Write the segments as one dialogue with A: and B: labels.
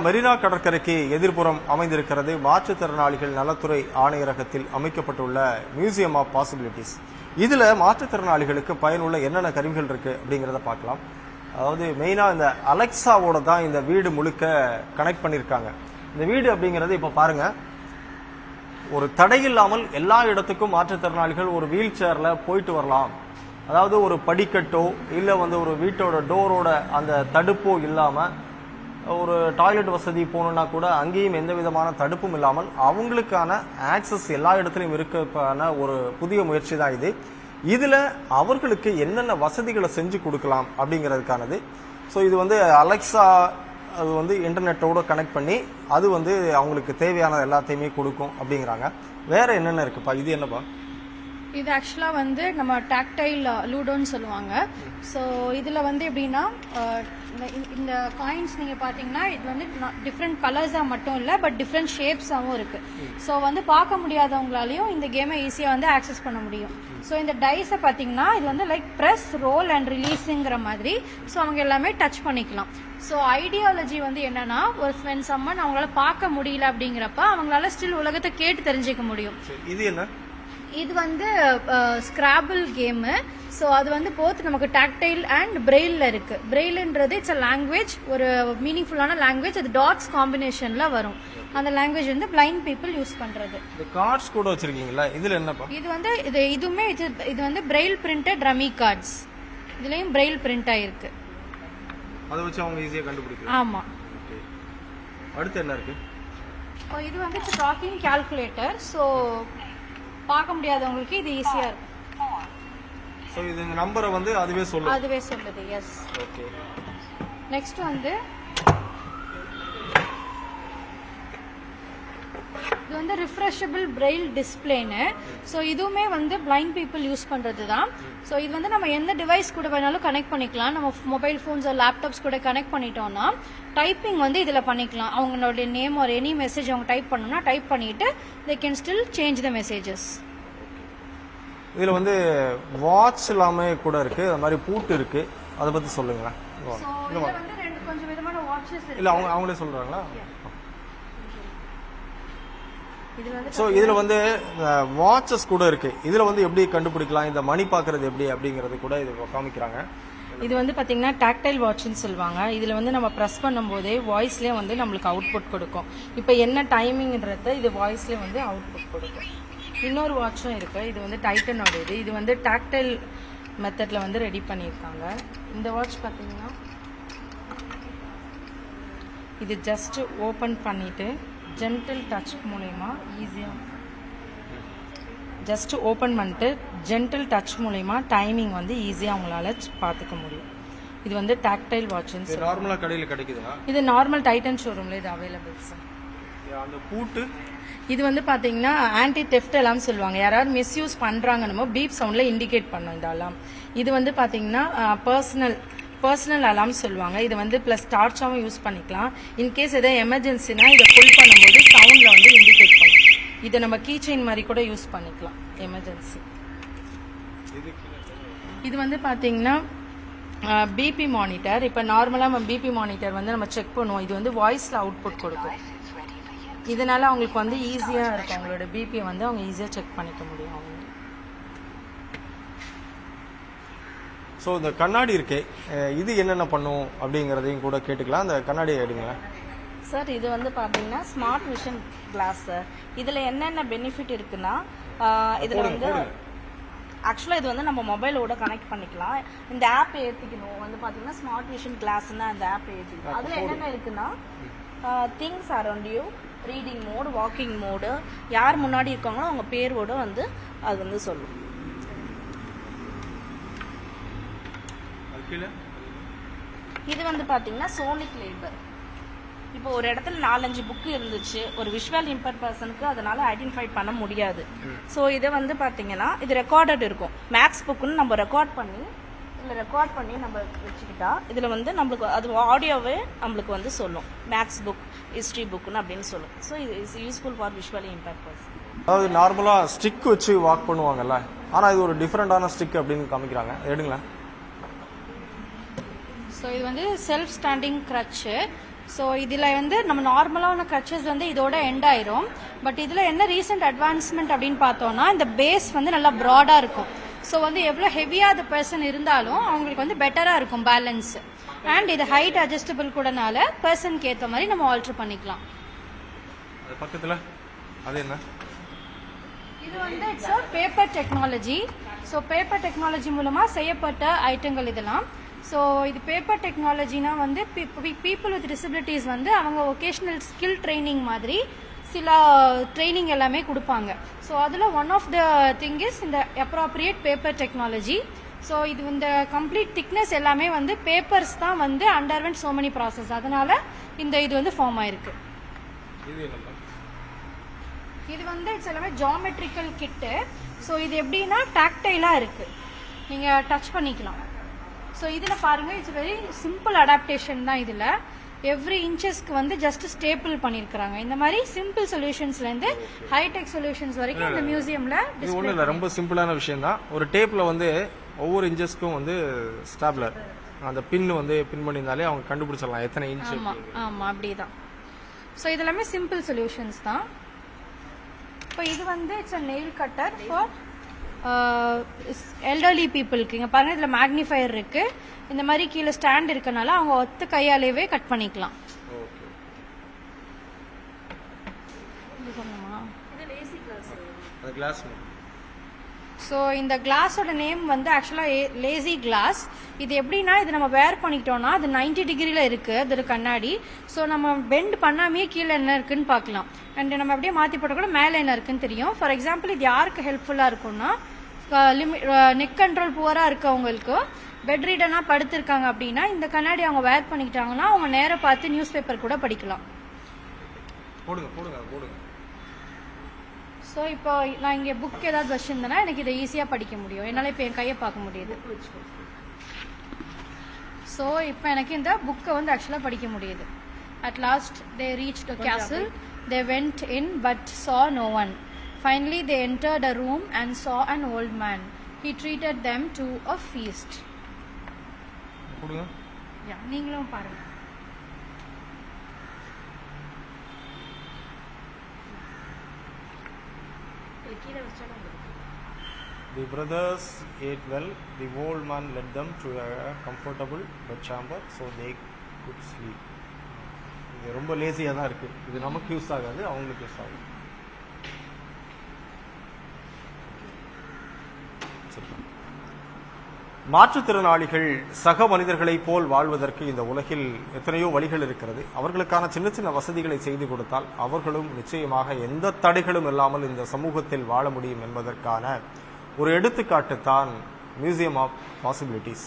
A: மெரினா கடற்கரைக்கு எதிர்ப்புறம் அமைந்திருக்கிறது மாற்றுத்திறனாளிகள் நலத்துறை ஆணையரகத்தில் அமைக்கப்பட்டுள்ள மியூசியம் ஆஃப் பாசிபிலிட்டிஸ். இதுல மாற்றுத்திறனாளிகளுக்கு பயனுள்ள என்னென்ன கருவிகள் இருக்கு அப்படிங்கிறத பார்க்கலாம். அதாவது மெயினா இந்த அலெக்சாவோட தான் இந்த வீடு முழுக்க கனெக்ட் பண்ணியிருக்காங்க. இந்த வீடு அப்படிங்கிறது இப்ப பாருங்க, ஒரு தடையில்லாமல் எல்லா இடத்துக்கும் மாற்றுத்திறனாளிகள் ஒரு வீல் சேர்ல போயிட்டு வரலாம். அதாவது ஒரு படிக்கட்டோ இல்ல ஒரு வீட்டோட டோரோட அந்த தடுப்போ இல்லாம ஒரு டாய்லெட் வசதி போகணும்னா கூட அங்கேயும் எந்த விதமான தடுப்பும் இல்லாமல் அவங்களுக்கான ஆக்சஸ் எல்லா இடத்துலையும் இருக்கான ஒரு புதிய முயற்சி தான் இது. இதுல அவர்களுக்கு என்னென்ன வசதிகளை செஞ்சு கொடுக்கலாம் அப்படிங்கிறதுக்கானது. ஸோ இது அலெக்சா அது இன்டர்நெட்டோட கனெக்ட் பண்ணி அது அவங்களுக்கு தேவையான எல்லாத்தையுமே கொடுக்கும் அப்படிங்கிறாங்க. வேற என்னென்ன இருக்குப்பா? இது என்னப்பா?
B: இது ஆக்சுவலாக நம்ம டாக்டைல் லூடோன்னு சொல்லுவாங்க. ஸோ இதில் எப்படின்னா இந்த காயின்ஸ் நீங்கள் பார்த்தீங்கன்னா இது டிஃப்ரெண்ட் கலர்ஸாக மட்டும் இல்லை, பட் டிஃப்ரெண்ட் ஷேப்ஸாகவும் இருக்குது. ஸோ பார்க்க முடியாதவங்களாலையும் இந்த கேமை ஈஸியாக ஆக்சஸ் பண்ண முடியும். ஸோ இந்த டைஸை பார்த்தீங்கன்னா இது லைக் ப்ரெஸ், ரோல் அண்ட் ரிலீஸுங்கிற மாதிரி. ஸோ அவங்க எல்லாமே டச் பண்ணிக்கலாம். ஸோ ஐடியாலஜி என்னன்னா, ஒரு ஃப்ரெண்ட் சம்மன் அவங்களால பார்க்க முடியல அப்படிங்கிறப்ப அவங்களால ஸ்டில் உலகத்தை கேட்டு தெரிஞ்சுக்க முடியும்.
A: இது என்ன?
B: இது ஸ்கிராபிள் கேமு. ஸோ அது போத் நமக்கு டாக்டைல் அண்ட் பிரெயில்ல இருக்கு. பிரெயில்ன்றது இட்ஸ் அ லாங்குவேஜ், ஒரு மீனிங்ஃபுல்லான லாங்குவேஜ். அது டாட்ஸ் காம்பினேஷன்ல வரும். அந்த லாங்குவேஜ் பிளைண்ட் பீப்புள் யூஸ் பண்றது.
A: இந்த கார்ட்ஸ் கூட வச்சிருக்கீங்களா? இதுல என்னப்பா?
B: இது இதுவுமே இது பிரெயில் பிரிண்டட் ரம்மி கார்ட்ஸ். இதுலயும் பிரெயில் பிரிண்ட் ஆயிருக்கு.
A: அதை வச்சு அவங்க ஈஸியா கண்டுபிடிக்கலாம்.
B: ஆமா.
A: அடுத்து என்ன இருக்கு?
B: இது டாக்கிங் கால்குலேட்டர். ஸோ பார்க்க முடியாதவங்களுக்கு இது ஈஸியா இருக்கும்.
A: சோ இது நம்பரை அதுவே
B: சொல்லுது. எஸ்.
A: ஓகே.
B: நெக்ஸ்ட் இது ரிஃப்ரெஷபிள் பிரெயில் டிஸ்பிளேன்னு. ஸோ இதுவுமே பிளைண்ட் பீப்புள் யூஸ் பண்றது தான். ஸோ இது நம்ம எந்த டிவைஸ் கூட வேணாலும் கனெக்ட் பண்ணிக்கலாம். நம்ம மொபைல் ஃபோன்ஸ் லேப்டாப்ஸ் கூட கனெக்ட் பண்ணிட்டோம்னா டைப்பிங் இதில் பண்ணிக்கலாம். அவங்களுடைய நேம் ஒரு எனி மெசேஜ் அவங்க டைப் பண்ணணும்னா டைப் பண்ணிட்டு they can still change the messages.
A: இதுல வாட்ச் எல்லாமே கூட இருக்கு, அது மாதிரி பூட்டு இருக்கு. அதை பத்தி சொல்லுங்களேன்.
B: கொஞ்சம் விதமான வாட்சஸ் இருக்கு.
A: இல்ல அவங்களே சொல்றாங்களா? சோ இதுல வாட்சஸ் கூட இருக்கு. இதுல எப்படி கண்டுபிடிக்கலாம், இந்த மணி பாக்குறது எப்படி அப்படிங்கறது கூட இது காமிக்கிறாங்க.
C: இது பாத்தீங்கன்னா டாக்டைல் வாட்ச்னு சொல்லுவாங்க. இதுல நம்ம பிரஸ் பண்ணும்போதே வாய்ஸ்லயே நம்மளுக்கு அவுட்புட் கொடுக்கும். இப்போ என்ன டைமிங்ன்றத இது வாய்ஸ்லயே அவுட்புட் கொடுக்கும். இன்னொரு வாட்சும் இருக்கு. இது டைட்டனோட இது டாக்டைல் மெத்தட்ல ரெடி பண்ணியிருக்காங்க. இந்த வாட்ச் பாத்தீங்கன்னா இது ஜஸ்ட் ஓபன் பண்ணிட்டு ஜென்டில் டச் மூலமா ஈஸியா ஜஸ்ட் ஓபன் பண்ணிட்டு ஜென்டில் டச் மூலமா டைமிங் ஈஸியா உங்களால பார்த்துக்க முடியும். இது டாக்டைல் வாட்ச்னு
A: நார்மலா கடையில கிடைக்குதா?
C: இது நார்மல் டைட்டன் ஷோரூம்ல இது அவைலபிள் சார்.
A: அந்த பூட்டு
C: இது பாத்தீங்கன்னா ஆன்டி தெஃப்ட் அலாம் சொல்லுவாங்க. யாராவது மிஸ்யூஸ் பண்றாங்கன்னு பீப் சவுண்ட்ல இண்டிகேட் பண்ணும் இந்த அலாம். இது பாத்தீங்கன்னா பர்சனல் அலாம் சொல்லுவாங்க. இது பிளஸ் டார்ச்சாவும் யூஸ் பண்ணிக்கலாம். இன்கேஸ் ஏதாவது எமர்ஜென்சினா இதை புல் பண்ணும்போது சவுண்ட்ல இண்டிகேட் பண்ணும். இதை நம்ம கீ செயின் மாதிரி கூட யூஸ் பண்ணிக்கலாம் எமர்ஜென்சி. இது பாத்தீங்கன்னா பிபி மானிட்டர். இப்போ நார்மலா நம்ம பிபி மானிட்டர் நம்ம செக் பண்ணுவோம். இது வாய்ஸ்ல அவுட்புட் கொடுக்கும். இதனால அவங்களுக்கு ஈஸியா இருக்கும். அவங்களோட பிபி அவங்க ஈஸியா செக் பண்ணிக்க முடியும். அவங்க
A: ஸோ இந்த கண்ணாடி இருக்கே, இது என்னென்ன பண்ணும் அப்படிங்கிறதையும் கூட கேட்டுக்கலாம். அந்த கண்ணாடியை எடுங்க
D: சார். இது பார்த்தீங்கன்னா ஸ்மார்ட் விஷன் கிளாஸ் சார். இதில் என்னென்ன பெனிஃபிட் இருக்குன்னா, இதில் ஆக்சுவலாக இது நம்ம மொபைலோட கனெக்ட் பண்ணிக்கலாம். இந்த ஆப் ஏற்றிக்கணும் பார்த்தீங்கன்னா ஸ்மார்ட் விஷன் கிளாஸ்னா அந்த ஆப் ஏற்றிக்கணும். அதில் என்னென்ன இருக்குன்னா, things around you, reading mode, walking mode, யார் முன்னாடி இருக்காங்களோ அவங்க பேரோட அது சொல்லும். இது பார்த்தீங்கன்னா சோனிக் லேபர். இப்போ ஒரு இடத்துல 4-5 புக்கு இருந்துச்சு, ஒரு விஷுவல் இம்பேர்ட் பர்சனுக்கு அதனால ஐடென்டிஃபை பண்ண முடியாது. ஸோ இதை பார்த்தீங்கன்னா இது ரெக்கார்டட் இருக்கும். மேக்ஸ் புக்குன்னு நம்ம ரெக்கார்ட் பண்ணி நம்ம வச்சுக்கிட்டா இதில் நம்மளுக்கு அது ஆடியோவே நம்மளுக்கு சொல்லும். மேக்ஸ் புக், ஹிஸ்ட்ரி புக்குன்னு அப்படின்னு சொல்லும். ஸோ இது is useful for visually impaired person.
A: அதாவது நார்மலா ஸ்டிக் வச்சு வாக் பண்ணுவாங்கல்ல, ஆனா இது ஒரு டிஃபரெண்டான ஸ்டிக் அப்படின்னு காமிக்கிறாங்க. எடுங்களேன்.
B: ஸோ இது செல்ஃப் ஸ்டாண்டிங் க்ரட்ச். ஸோ இதில் வந்து நம்ம நார்மலான crutches வந்து இதோட எண்ட் ஆயிரும். பட் இதில் என்ன ரீசெண்ட் அட்வான்ஸ்மெண்ட் அப்படின்னு பார்த்தோம்னா இந்த பேஸ் வந்து நல்லா ப்ராடாக இருக்கும். ஸோ வந்து எவ்வளோ ஹெவியாக அந்த பர்சன் இருந்தாலும் அவங்களுக்கு வந்து பெட்டராக இருக்கும் பேலன்ஸ். அண்ட் இது ஹைட் அட்ஜஸ்டபிள் கூடனால பர்சனுக்கு ஏற்ற மாதிரி நம்ம ஆல்டர் பண்ணிக்கலாம்.
A: அது பக்கத்தில் அது என்ன?
B: இது வந்து it's paper technology. So paper technology மூலமா செய்யப்பட்ட ஐட்டங்கள் இதெல்லாம். ஸோ இது பேப்பர் டெக்னாலஜினா வந்து பீப்புள் வித் டிசபிலிட்டிஸ் வந்து அவங்க ஒகேஷனல் ஸ்கில் ட்ரைனிங் மாதிரி சில ட்ரைனிங் எல்லாமே கொடுப்பாங்க. ஸோ அதில் one of the thing is இந்த அப்ராப்ரியேட் பேப்பர் டெக்னாலஜி. ஸோ இது இந்த கம்ப்ளீட் திக்னஸ் எல்லாமே வந்து பேப்பர்ஸ் தான் வந்து அண்டர்வென்ட் சோ மெனி ப்ராசஸ். அதனால இது வந்து ஃபார்ம் ஆயிருக்கு. இது வந்து இட்ஸ் எல்லாமே ஜாமெட்ரிக்கல் கிட்டு. ஸோ இது எப்படின்னா டாக்டைலாக இருக்கு, நீங்கள் டச் பண்ணிக்கலாம். ஸோ இதில் பாருங்க இட்ஸ் வெரி சிம்பிள் அடாப்டேஷன் தான். இதில் எவ்ரி இன்ச்சஸ்க்கு வந்து ஜஸ்ட் ஸ்டேபிள் பண்ணியிருக்கிறாங்க. இந்த மாதிரி சிம்பிள் சொல்யூஷன்ஸ்லேருந்து ஹைடெக் சொல்யூஷன்ஸ் வரைக்கும் இந்த மியூசியமில்
A: இது ஒன்றும் இல்லை, ரொம்ப சிம்பிளான விஷயம் தான். ஒரு டேப்பில் வந்து ஒவ்வொரு இன்ச்சஸ்க்கும் வந்து ஸ்டாப்லர் அந்த பின் வந்து பின் பண்ணியிருந்தாலே அவங்க கண்டுபிடிச்சிடலாம் எத்தனை இன்ச்.
B: ஆமாம் ஆமாம் அப்படி தான். ஸோ இது எல்லாமே சிம்பிள் சொல்யூஷன்ஸ் தான். இப்போ இது வந்து it's a nail cutter for elderly பீப்புளுக்கு. இங்கே பாருங்கள் இதில் மேக்னிஃபயர் இருக்கு. இந்த மாதிரி கீழே ஸ்டாண்ட் இருக்கனால அவங்க ஒத்த கையாலேயே கட் பண்ணிக்கலாம். ஸோ இந்த கிளாஸோட நேம் வந்து ஆக்சுவலாக லேசி கிளாஸ். இது எப்படின்னா இது நம்ம வேர் பண்ணிக்கிட்டோம்னா அது 90 டிகிரியில் இருக்கு, அது ஒரு கண்ணாடி. ஸோ நம்ம பெண்ட் பண்ணாமே கீழே என்ன இருக்குன்னு பார்க்கலாம். அண்ட் நம்ம அப்படியே மாற்றி போட்ட கூட மேலே என்ன இருக்குன்னு தெரியும். ஃபார் எக்ஸாம்பிள் இது யாருக்கு ஹெல்ப்ஃபுல்லாக இருக்கும்னா நெக் கண்ட்ரோல் புவராக இருக்கவங்களுக்கு பெட் ரீடனாக படுத்திருக்காங்க அப்படின்னா இந்த கண்ணாடி அவங்க வேர் பண்ணிக்கிட்டாங்கன்னா அவங்க நேராக பார்த்து நியூஸ் பேப்பர் கூட படிக்கலாம். ஸோ இப்போ நான் இங்கே புக் ஏதாவது வச்சிருந்தேன்னா எனக்கு இதை ஈஸியாக படிக்க முடியும். என்னால் இப்போ என் கையை பார்க்க முடியுது. ஸோ இப்போ எனக்கு இந்த புக்கை வந்து ஆக்சுவலாக படிக்க முடியுது. At last they reached a castle. They went in but saw no one. Finally they entered a room and saw an old man. He treated them to a feast. நீங்களும் பாருங்க.
A: The brothers ate well. The old man led them to a comfortable bed chamber so they could sleep. இது ரொம்ப லேசியாக தான் இருக்கு. இது நமக்கு use ஆகாது, அவங்களுக்கு யூஸ் ஆகும். மாற்றுத்திறனாளிகள் சக மனிதர்களைப் போல் வாழ்வதற்கு இந்த உலகில் எத்தனையோ வழிகள் இருக்கிறது. அவர்களுக்கான சின்ன சின்ன வசதிகளை செய்து கொடுத்தால் அவர்களும் நிச்சயமாக எந்த தடைகளும் இல்லாமல் இந்த சமூகத்தில் வாழ முடியும் என்பதற்கான ஒரு எடுத்துக்காட்டு தான் மியூசியம் ஆஃப் பாசிபிலிட்டிஸ்.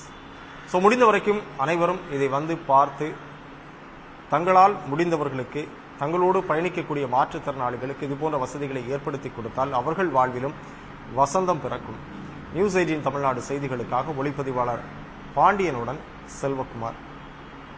A: ஸோ முடிந்த வரைக்கும் அனைவரும் இதை வந்து பார்த்து தங்களால் முடிந்தவர்களுக்கு தங்களோடு பயணிக்கக்கூடிய மாற்றுத்திறனாளிகளுக்கு இதுபோன்ற வசதிகளை ஏற்படுத்தி கொடுத்தால் அவர்கள் வாழ்விலும் வசந்தம் பிறக்கும். நியூஸ் 18 தமிழ்நாடு செய்திகளுக்காக ஒளிப்பதிவாளர் பாண்டியனுடன் செல்வகுமார்.